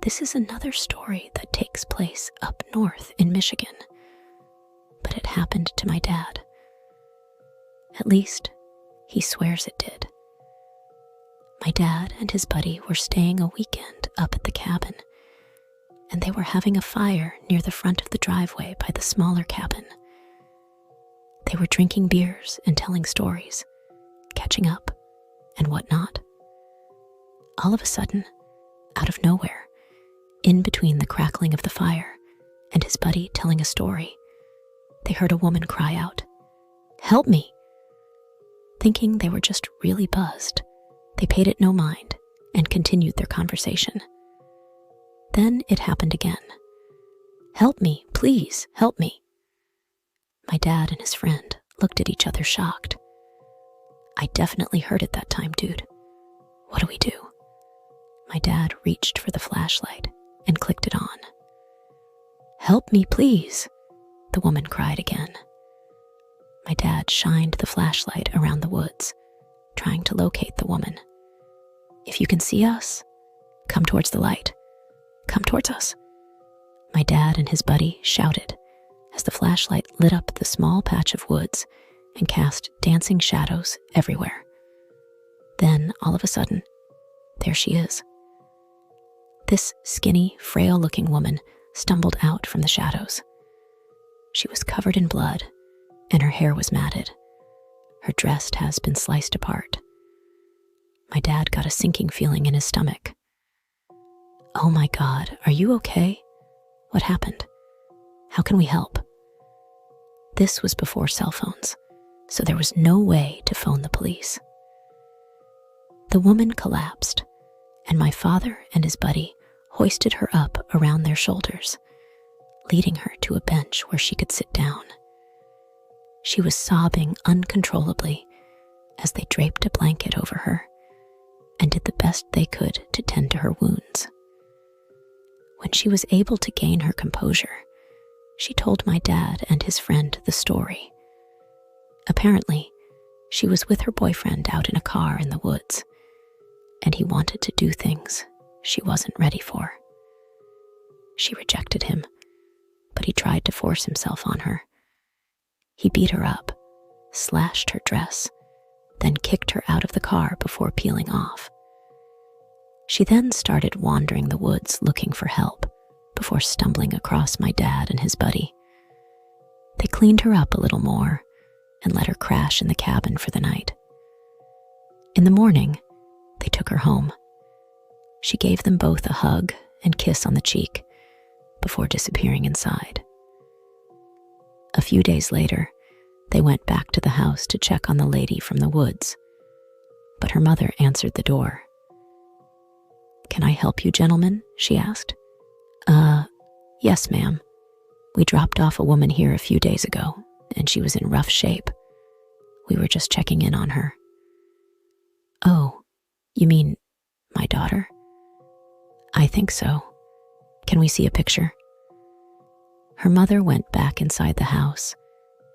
This is another story that takes place up north in Michigan, but it happened to my dad. At least, he swears it did. My dad and his buddy were staying a weekend up at the cabin, and they were having a fire near the front of the driveway by the smaller cabin. They were drinking beers and telling stories, catching up, and whatnot. All of a sudden, out of nowhere, in between the crackling of the fire and his buddy telling a story, they heard a woman cry out, "Help me!" Thinking they were just really buzzed, they paid it no mind and continued their conversation. Then it happened again. "Help me, please, help me." My dad and his friend looked at each other shocked. "I definitely heard it that time, dude. What do we do?" My dad reached for the flashlight and clicked it on. "Help me, please," the woman cried again. My dad shined the flashlight around the woods, trying to locate the woman. "If you can see us, come towards the light. Come towards us," my dad and his buddy shouted as the flashlight lit up the small patch of woods and cast dancing shadows everywhere. Then, all of a sudden, there she is. This skinny, frail-looking woman stumbled out from the shadows. She was covered in blood, and her hair was matted. Her dress has been sliced apart. My dad got a sinking feeling in his stomach. "Oh my God, are you okay? What happened? How can we help?" This was before cell phones, so there was no way to phone the police. The woman collapsed, and my father and his buddy hoisted her up around their shoulders, leading her to a bench where she could sit down. She was sobbing uncontrollably as they draped a blanket over her and did the best they could to tend to her wounds. When she was able to gain her composure, she told my dad and his friend the story. Apparently, she was with her boyfriend out in a car in the woods, and he wanted to do things she wasn't ready for. She rejected him, but he tried to force himself on her. He beat her up, slashed her dress, then kicked her out of the car before peeling off. She then started wandering the woods looking for help before stumbling across my dad and his buddy. They cleaned her up a little more and let her crash in the cabin for the night. In the morning, they took her home. She gave them both a hug and kiss on the cheek before disappearing inside. A few days later, they went back to the house to check on the lady from the woods, but her mother answered the door. "Can I help you, gentlemen?" she asked. Yes, ma'am. We dropped off a woman here a few days ago, and she was in rough shape. We were just checking in on her." "Oh, you mean my daughter?" "I think so. Can we see a picture?" Her mother went back inside the house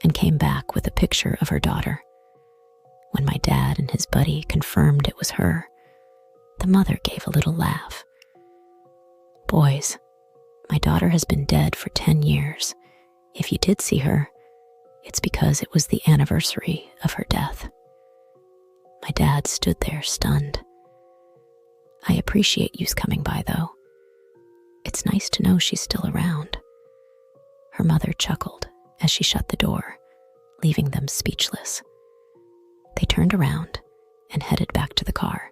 and came back with a picture of her daughter. When my dad and his buddy confirmed it was her, the mother gave a little laugh. "Boys, my daughter has been dead for 10 years. If you did see her, it's because it was the anniversary of her death." My dad stood there stunned. "I appreciate yous coming by, though. It's nice to know she's still around." Her mother chuckled as she shut the door, leaving them speechless. They turned around and headed back to the car.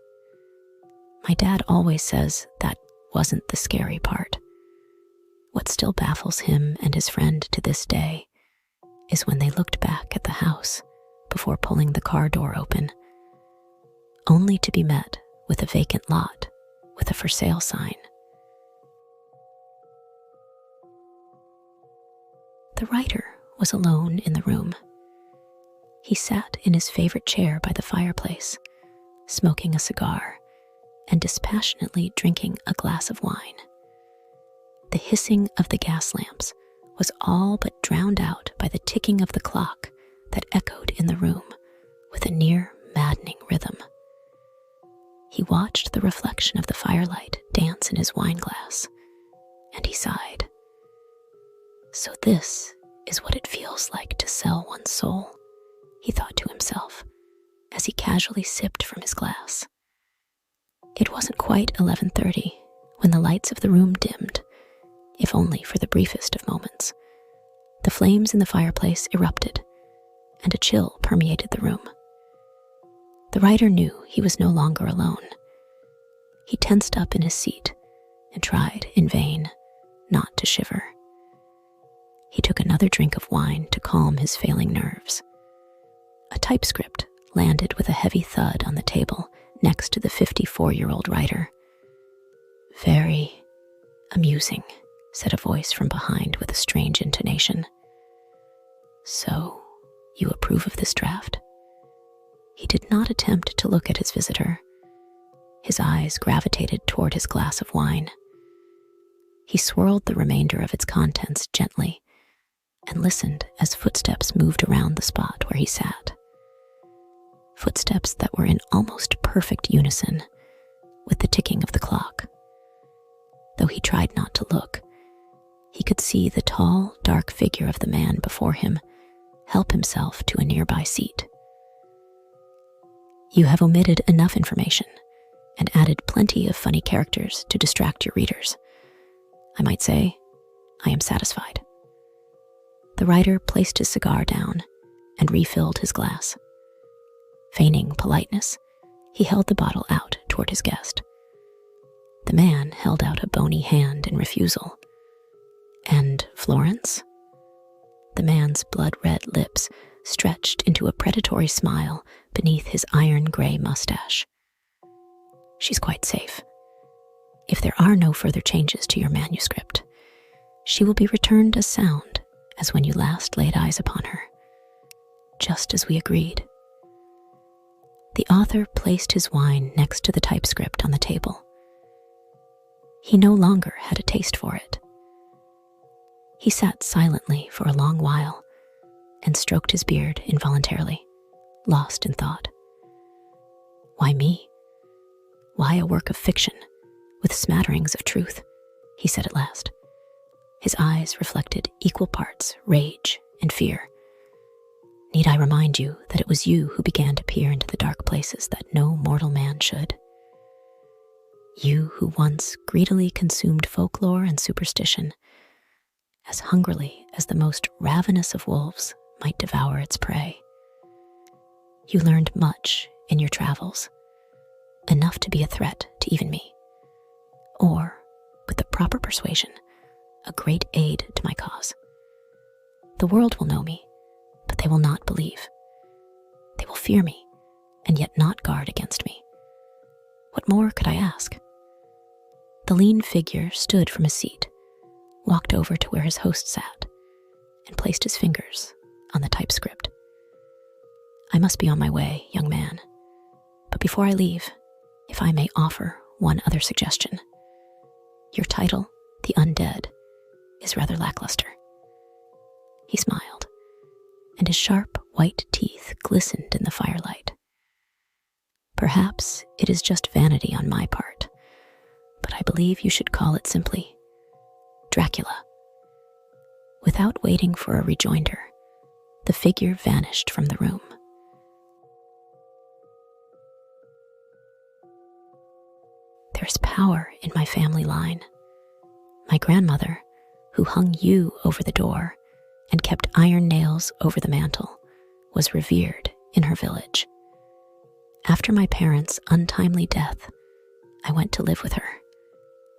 My dad always says that wasn't the scary part. What still baffles him and his friend to this day is when they looked back at the house before pulling the car door open, only to be met with a vacant lot with a for sale sign. The writer was alone in the room. He sat in his favorite chair by the fireplace, smoking a cigar and dispassionately drinking a glass of wine. The hissing of the gas lamps was all but drowned out by the ticking of the clock that echoed in the room with a near maddening rhythm. He watched the reflection of the firelight dance in his wine glass, and he sighed. So this is what it feels like to sell one's soul, he thought to himself, as he casually sipped from his glass. It wasn't quite 11:30 when the lights of the room dimmed, if only for the briefest of moments. The flames in the fireplace erupted, and a chill permeated the room. The writer knew he was no longer alone. He tensed up in his seat and tried in vain not to shiver. He took another drink of wine to calm his failing nerves. A typescript landed with a heavy thud on the table next to the 54-year-old writer. "Very amusing," said a voice from behind with a strange intonation. "So, you approve of this draft?" He did not attempt to look at his visitor. His eyes gravitated toward his glass of wine. He swirled the remainder of its contents gently and listened as footsteps moved around the spot where he sat. Footsteps that were in almost perfect unison with the ticking of the clock. Though he tried not to look, he could see the tall, dark figure of the man before him help himself to a nearby seat. "You have omitted enough information and added plenty of funny characters to distract your readers. I might say, I am satisfied." The writer placed his cigar down and refilled his glass. Feigning politeness, he held the bottle out toward his guest. The man held out a bony hand in refusal. "And Florence?" The man's blood-red lips stretched into a predatory smile beneath his iron-gray mustache. "She's quite safe. If there are no further changes to your manuscript, she will be returned as sound as when you last laid eyes upon her, just as we agreed." The author placed his wine next to the typescript on the table. He no longer had a taste for it. He sat silently for a long while and stroked his beard involuntarily, lost in thought. "Why me? Why a work of fiction with smatterings of truth?" he said at last. His eyes reflected equal parts rage and fear. "Need I remind you that it was you who began to peer into the dark places that no mortal man should? You who once greedily consumed folklore and superstition, as hungrily as the most ravenous of wolves might devour its prey. You learned much in your travels, enough to be a threat to even me, or, with the proper persuasion, a great aid to my cause. The world will know me, but they will not believe. They will fear me, and yet not guard against me. What more could I ask?" The lean figure stood from his seat, walked over to where his host sat, and placed his fingers on the typescript. "I must be on my way, young man, but before I leave, if I may offer one other suggestion. Your title, The Undead, is rather lackluster." He smiled, and his sharp white teeth glistened in the firelight. "Perhaps it is just vanity on my part, but I believe you should call it simply Dracula." Without waiting for a rejoinder, the figure vanished from the room. "There's power in my family line. My grandmother, who hung you over the door and kept iron nails over the mantel, was revered in her village. After my parents' untimely death, I went to live with her,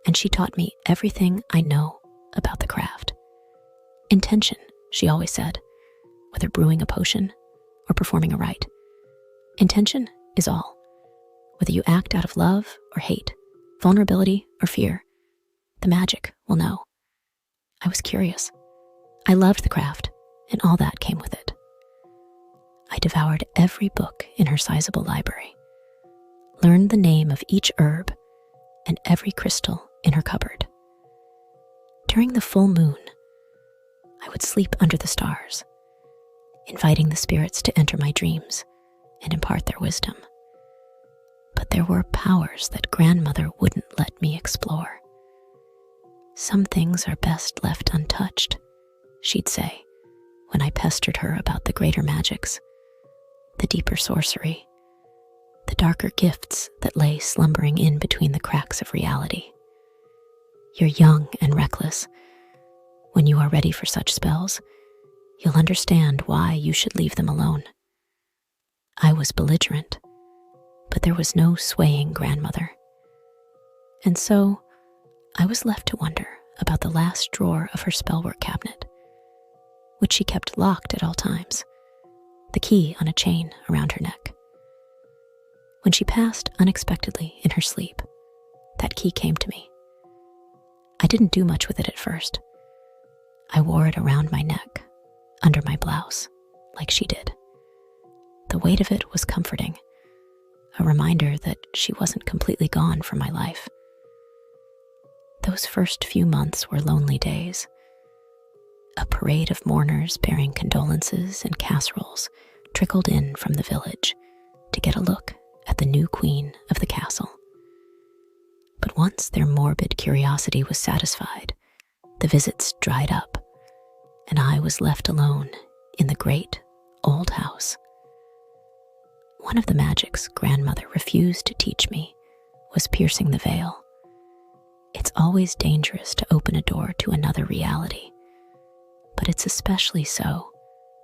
and she taught me everything I know about the craft. Intention, she always said, whether brewing a potion or performing a rite. Intention is all. Whether you act out of love or hate, vulnerability or fear, the magic will know. I was curious. I loved the craft, and all that came with it. I devoured every book in her sizable library, learned the name of each herb and every crystal in her cupboard. During the full moon, I would sleep under the stars, inviting the spirits to enter my dreams and impart their wisdom. But there were powers that grandmother wouldn't let me explore. Some things are best left untouched, she'd say, when I pestered her about the greater magics, the deeper sorcery, the darker gifts that lay slumbering in between the cracks of reality. You're young and reckless. When you are ready for such spells, you'll understand why you should leave them alone. I was belligerent, but there was no swaying grandmother. And so, I was left to wonder about the last drawer of her spellwork cabinet, which she kept locked at all times, the key on a chain around her neck. When she passed unexpectedly in her sleep, that key came to me. I didn't do much with it at first. I wore it around my neck, under my blouse, like she did. The weight of it was comforting, a reminder that she wasn't completely gone from my life. Those first few months were lonely days. A parade of mourners bearing condolences and casseroles trickled in from the village to get a look at the new queen of the castle. But once their morbid curiosity was satisfied, the visits dried up, and I was left alone in the great old house. One of the magics grandmother refused to teach me was piercing the veil. It's always dangerous to open a door to another reality, but it's especially so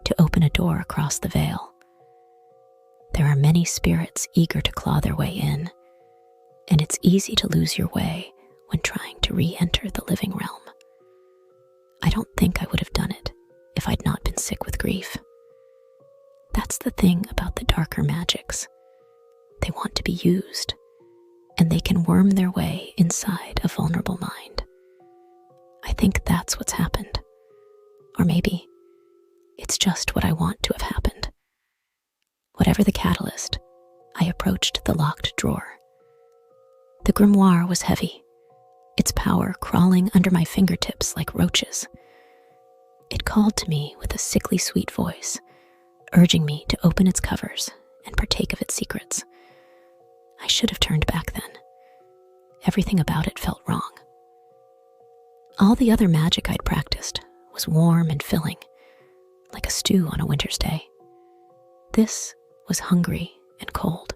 to open a door across the veil. There are many spirits eager to claw their way in, and it's easy to lose your way when trying to re-enter the living realm. I don't think I would have done it if I'd not been sick with grief. That's the thing about the darker magics. They want to be used, and they can worm their way inside a vulnerable mind. I think that's what's happened. Or maybe it's just what I want to have happened. Whatever the catalyst, I approached the locked drawer. The grimoire was heavy, its power crawling under my fingertips like roaches. It called to me with a sickly sweet voice, urging me to open its covers and partake of its secrets. I should have turned back then. Everything about it felt wrong. All the other magic I'd practiced was warm and filling, like a stew on a winter's day. This was hungry and cold.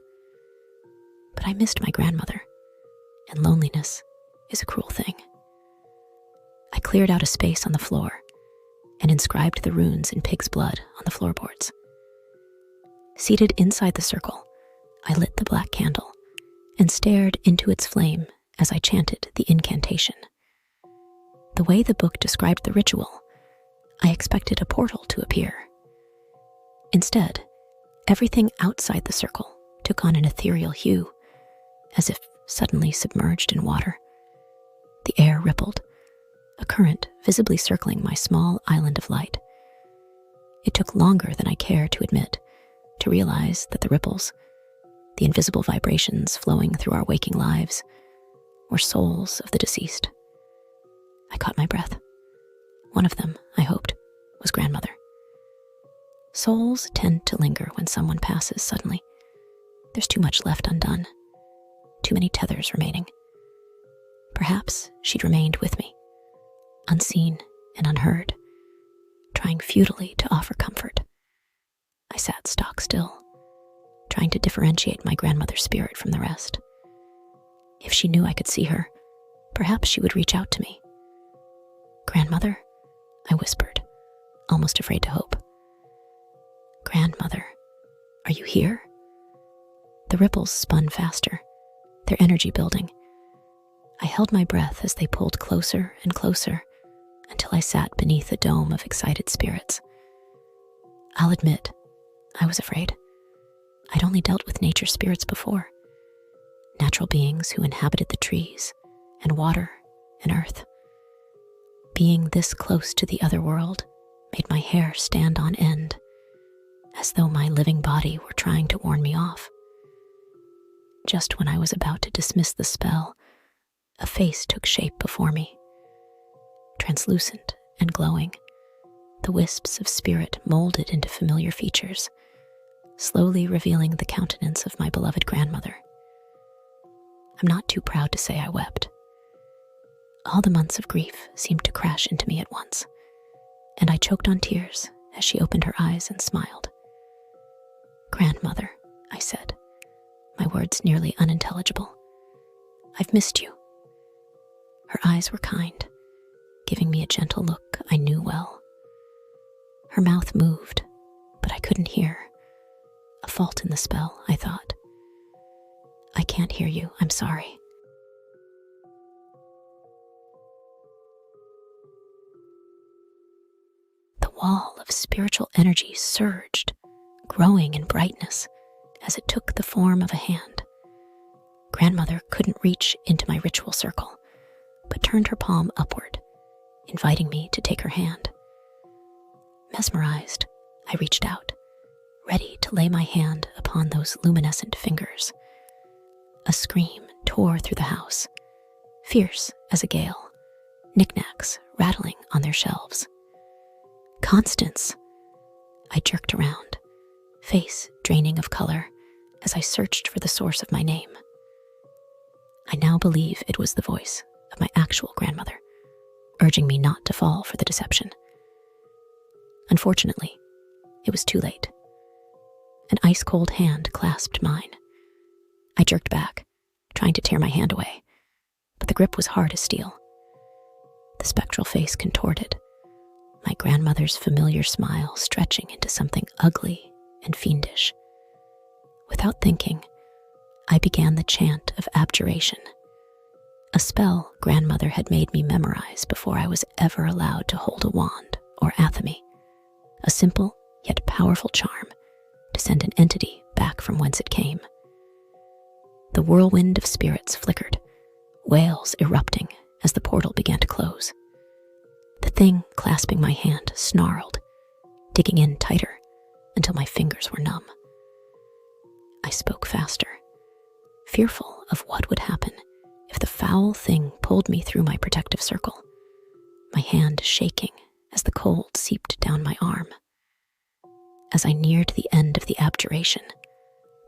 But I missed my grandmother, and loneliness is a cruel thing. I cleared out a space on the floor and inscribed the runes in pig's blood on the floorboards. Seated inside the circle, I lit the black candle and stared into its flame as I chanted the incantation. The way the book described the ritual, I expected a portal to appear. Instead, everything outside the circle took on an ethereal hue, as if suddenly submerged in water. The air rippled, a current visibly circling my small island of light. It took longer than I care to admit to realize that the ripples, the invisible vibrations flowing through our waking lives, were souls of the deceased. I caught my breath. One of them, I hoped, was grandmother. Souls tend to linger when someone passes suddenly. There's too much left undone, too many tethers remaining. Perhaps she'd remained with me, unseen and unheard, trying futilely to offer comfort. I sat stock still, trying to differentiate my grandmother's spirit from the rest. If she knew I could see her, perhaps she would reach out to me. "Grandmother," I whispered, almost afraid to hope. "Grandmother, are you here?" The ripples spun faster, their energy building. I held my breath as they pulled closer and closer until I sat beneath a dome of excited spirits. I'll admit, I was afraid. I'd only dealt with nature spirits before, natural beings who inhabited the trees and water and earth. Being this close to the other world made my hair stand on end, as though my living body were trying to warn me off. Just when I was about to dismiss the spell, a face took shape before me. Translucent and glowing, the wisps of spirit molded into familiar features, slowly revealing the countenance of my beloved grandmother. I'm not too proud to say I wept. All the months of grief seemed to crash into me at once, and I choked on tears as she opened her eyes and smiled. "Grandmother," I said, my words nearly unintelligible. "I've missed you." Her eyes were kind, giving me a gentle look I knew well. Her mouth moved, but I couldn't hear. A fault in the spell, I thought. "I can't hear you, I'm sorry." The wall of spiritual energy surged, growing in brightness as it took the form of a hand. Grandmother couldn't reach into my ritual circle, but turned her palm upward, inviting me to take her hand. Mesmerized, I reached out, ready to lay my hand upon those luminescent fingers. A scream tore through the house, fierce as a gale, knickknacks rattling on their shelves. "Constance!" I jerked around, face draining of color as I searched for the source of my name. I now believe it was the voice of my actual grandmother, urging me not to fall for the deception. Unfortunately, it was too late. An ice-cold hand clasped mine. I jerked back, trying to tear my hand away, but the grip was hard as steel. The spectral face contorted, my grandmother's familiar smile stretching into something ugly and fiendish. Without thinking, I began the chant of abjuration, a spell grandmother had made me memorize before I was ever allowed to hold a wand or athame, a simple yet powerful charm to send an entity back from whence it came. The whirlwind of spirits flickered, wails erupting as the portal began to close. The thing clasping my hand snarled, digging in tighter until my fingers were numb. I spoke faster, fearful of what would happen if the foul thing pulled me through my protective circle, my hand shaking as the cold seeped down my arm. As I neared the end of the abjuration,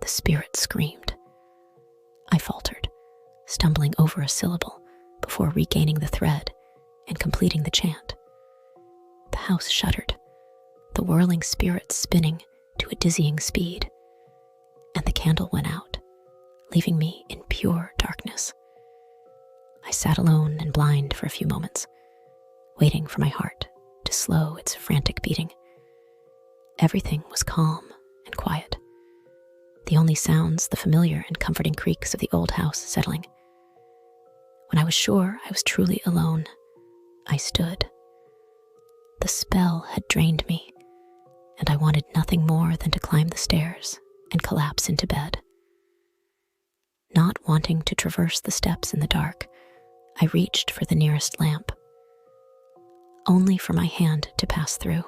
the spirit screamed. I faltered, stumbling over a syllable before regaining the thread and completing the chant. The house shuddered, the whirling spirits spinning to a dizzying speed, and the candle went out, leaving me in pure darkness. I sat alone and blind for a few moments, waiting for my heart to slow its frantic beating. Everything was calm and quiet. The only sounds the familiar and comforting creaks of the old house settling. When I was sure I was truly alone, I stood. The spell had drained me, and I wanted nothing more than to climb the stairs and collapse into bed. Not wanting to traverse the steps in the dark, I reached for the nearest lamp, only for my hand to pass through.